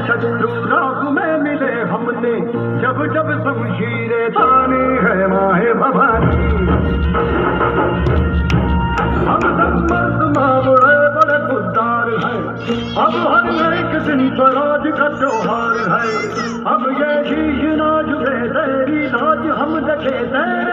शत्रु राग में मिले हमने जब जब शमशीरे तानी है माहे भवानी। अब सब मर्द बड़े बड़े खुददार हैं, अब हर एक दिन स्वराज का त्योहार है। अब ये शीश ना झुके तेरी लाज हम देखे तेरे